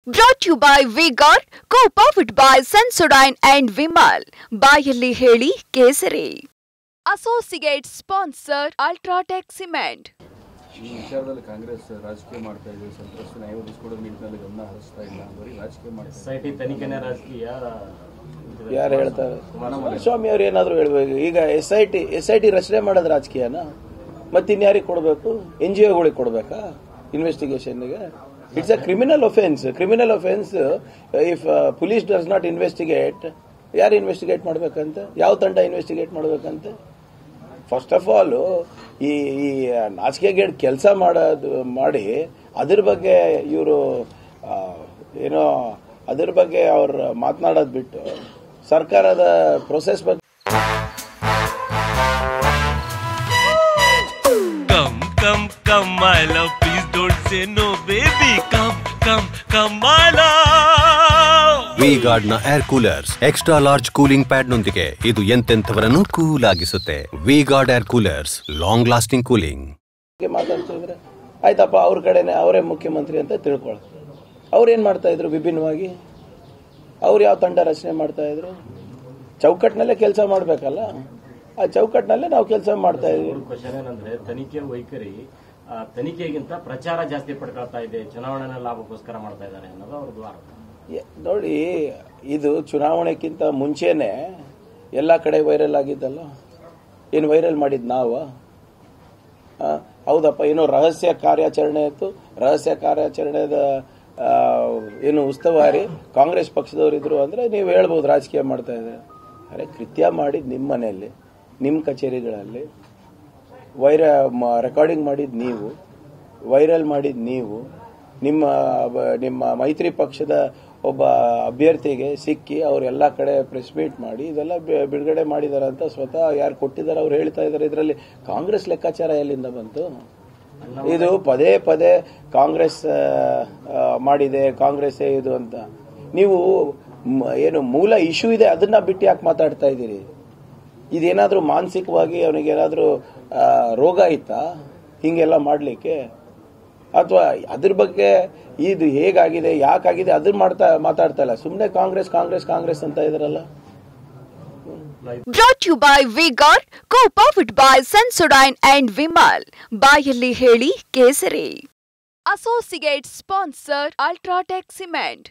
Brought to you by V-Guard, co-powered by Sensodyne and Vimal. ಬಾಯಲ್ಲಿ ಹೇಳಿ ಕೇಸರಿ. Associate sponsor Ultratech Cement. ಈ ವಿಚಾರದಲ್ಲಿ ಕಾಂಗ್ರೆಸ್ ರಾಜಕೀಯ ಮಾಡ್ತಾ ಇದೆ. ಸಂತ್ರಸ್ತ ನ್ಯಾಯ ಒದಗಿಸಿಕೊಡೋ ನಿಟ್ಟಿನಲ್ಲಿ ಗಮನ ಹರಿಸ್ತಾ ಇಲ್ಲ. ಬರೀ ರಾಜಕೀಯ ಮಾಡ್ತಾ ಇದೆ. ಸೊಸೈಟಿ ತನಿಖೆನೇ ರಾಜಕೀಯ ಯಾರು ಹೇಳ್ತಾರೆ? ಸ್ವಾಮಿ ಅವ್ರು ಏನಾದ್ರು ಹೇಳ್ಬೇಕು. ಈಗ ಎಸ್ ಐ ಟಿ ರಚನೆ ಮಾಡೋದು ರಾಜಕೀಯನ? ಮತ್ತೆ ಇನ್ಯಾರಿಗೆ ಕೊಡಬೇಕು? NGOಗಳಿಗೆ ಕೊಡಬೇಕಾ ಇನ್ವೆಸ್ಟಿಗೇಷನ್ಗೆ? It's a criminal offence. Criminal offence if police does not investigate, ಯಾರು ಇನ್ವೆಸ್ಟಿಗೇಟ್ ಮಾಡ್ಬೇಕಂತೆ? ಯಾವ ತಂಡ ಇನ್ವೆಸ್ಟಿಗೇಟ್ ಮಾಡ್ಬೇಕಂತೆ? ಫಸ್ಟ್ ಆಫ್ ಆಲ್ ಈ ನಾಚಿಕೆಗೇಡ್ ಕೆಲಸ ಮಾಡಿ ಅದ್ರ ಬಗ್ಗೆ ಇವರು ಏನೋ ಅದ್ರ ಬಗ್ಗೆ ಅವ್ರು ಮಾತನಾಡೋದು ಬಿಟ್ಟು ಸರ್ಕಾರದ ಪ್ರೊಸೆಸ್ ಬಗ್ಗೆ Come, my love, please don't say no, baby. Come, my love. V-Guard ನ air coolers extra large cooling pad ನೊಂದಿಗೆ ಇದು ಎಂತೆಂಥವರನ್ನು ಕೂಲ್ ಆಗಿಸುತ್ತೆ. V-Guard air coolers, long lasting cooling. ಮಾತಾಡ್ತಿದ್ರೆ ಆಯ್ತಪ್ಪ, ಅವ್ರ ಕಡೆನೆ ಅವರೇ ಮುಖ್ಯಮಂತ್ರಿ ಅಂತ ತಿಳ್ಕೊಳ್ಳಿ. ಅವ್ರೇನ್ ಮಾಡ್ತಾ ಇದ್ರು ವಿಭಿನ್ನವಾಗಿ? ಅವ್ರು ಯಾವ ತಂಡ ರಚನೆ ಮಾಡ್ತಾ ಇದ್ರು? ಚೌಕಟ್ಟಿನಲ್ಲೇ ಕೆಲಸ ಮಾಡ್ಬೇಕಲ್ಲ. ಆ ಚೌಕಟ್ಟಿನಲ್ಲೇ ನಾವು ಕೆಲಸ ಮಾಡ್ತಾ ಇದೀವಿ. ಕ್ವಶನ್ ಏನಂದ್ರೆ, ತನಿಖೆ ವೈಖರಿ ತನಿಖೆಗಿಂತ ಪ್ರಚಾರ ಜಾಸ್ತಿ ಪಡ್ಕೊಳ್ತಾ ಇದೆ, ಚುನಾವಣೆ ಲಾಭಕ್ಕೋಸ್ಕರ ಮಾಡ್ತಾ ಇದ್ದಾರೆ ಅನ್ನೋದು ಅವ್ರದ್ದು ಆರೋಪ. ನೋಡಿ, ಇದು ಚುನಾವಣೆಗಿಂತ ಮುಂಚೆನೆ ಎಲ್ಲ ಕಡೆ ವೈರಲ್ ಆಗಿದ್ದಲ್ಲ. ಏನು ವೈರಲ್ ಮಾಡಿದ್ ನಾವು? ಹೌದಪ್ಪ, ಏನೋ ರಹಸ್ಯ ಕಾರ್ಯಾಚರಣೆ ಇತ್ತು. ರಹಸ್ಯ ಕಾರ್ಯಾಚರಣೆದ ಏನು ಉಸ್ತುವಾರಿ ಕಾಂಗ್ರೆಸ್ ಪಕ್ಷದವರಿದ್ರು ಅಂದ್ರೆ ನೀವು ಹೇಳ್ಬೋದು ರಾಜಕೀಯ ಮಾಡ್ತಾ ಇದ್ದಾರೆ. ಅರೆ, ಕೃತ್ಯ ಮಾಡಿದ್ ನಿಮ್ಮ ಮನೆಯಲ್ಲಿ, ನಿಮ್ಮ ಕಚೇರಿಗಳಲ್ಲಿ, ರೆಕಾರ್ಡಿಂಗ್ ಮಾಡಿದ್ ನೀವು, ವೈರಲ್ ಮಾಡಿದ್ ನೀವು, ನಿಮ್ಮ ಮೈತ್ರಿ ಪಕ್ಷದ ಒಬ್ಬ ಅಭ್ಯರ್ಥಿಗೆ ಸಿಕ್ಕಿ ಅವರೆಲ್ಲ ಕಡೆ ಪ್ರೆಸ್ ಮೀಟ್ ಮಾಡಿ ಇದೆಲ್ಲ ಬಿಡುಗಡೆ ಮಾಡಿದಾರೆ ಅಂತ ಸ್ವತಃ ಯಾರು ಕೊಟ್ಟಿದ್ದಾರೆ ಅವ್ರು ಹೇಳ್ತಾ ಇದ್ದಾರೆ. ಇದರಲ್ಲಿ ಕಾಂಗ್ರೆಸ್ ಲೆಕ್ಕಾಚಾರ ಎಲ್ಲಿಂದ ಬಂತು? ಇದು ಪದೇ ಪದೇ ಕಾಂಗ್ರೆಸ್ ಮಾಡಿದೆ, ಕಾಂಗ್ರೆಸ್ ಇದು ಅಂತ. ನೀವು ಏನು ಮೂಲ ಇಶ್ಯೂ ಇದೆ ಅದನ್ನ ಬಿಟ್ಟು ಯಾಕೆ ಮಾತಾಡ್ತಾ ಇದ್ದೀರಿ? ಇದೇನಾದ್ರೂ ಮಾನಸಿಕವಾಗಿ ಅವನಿಗೇನಾದ್ರೂ ರೋಗ ಇತ್ತಾ ಹಿಂಗೆಲ್ಲ ಮಾಡ್ಲಿಕ್ಕೆ? ಅಥವಾ ಅದ್ರ ಬಗ್ಗೆ ಇದು ಹೇಗಾಗಿದೆ, ಯಾಕಾಗಿದೆ ಅದನ್ನ ಮಾತಾಡ್ತಾ ಇಲ್ಲ. ಸುಮ್ಮನೆ ಕಾಂಗ್ರೆಸ್ ಅಂತ ಇದಾರಲ್ಲ. Brought to you by V-Guard, co-powered by Sensodyne and Vimal. ಬಾಯಲ್ಲಿ ಹೇಳಿ ಕೇಸರಿ. Associate sponsor Ultratech Cement.